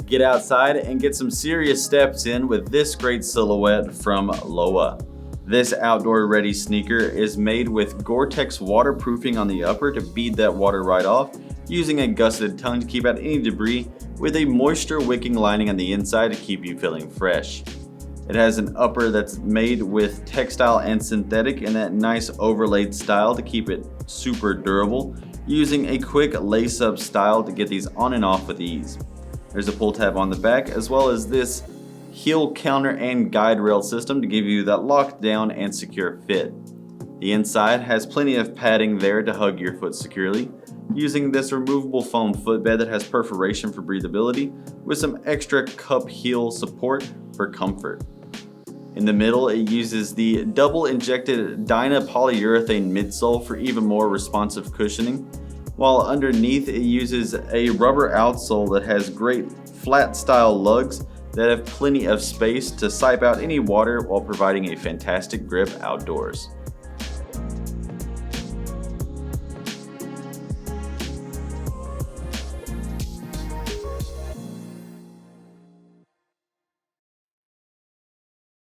Get outside and get some serious steps in with this great silhouette from LOWA. This outdoor-ready sneaker is made with GORE-TEX waterproofing on the upper to bead that water right off, using a gusseted tongue to keep out any debris, with a moisture wicking lining on the inside to keep you feeling fresh. It has an upper that's made with textile and synthetic in that nice overlaid style to keep it super durable, using a quick lace-up style to get these on and off with ease. There's a pull tab on the back, as well as this heel counter and guide rail system to give you that locked down and secure fit. The inside has plenty of padding there to hug your foot securely, using this removable foam footbed that has perforation for breathability with some extra cup heel support for comfort. In the middle, it uses the double-injected polyurethane midsole for even more responsive cushioning, while underneath it uses a rubber outsole that has great flat style lugs that have plenty of space to sipe out any water while providing a fantastic grip outdoors.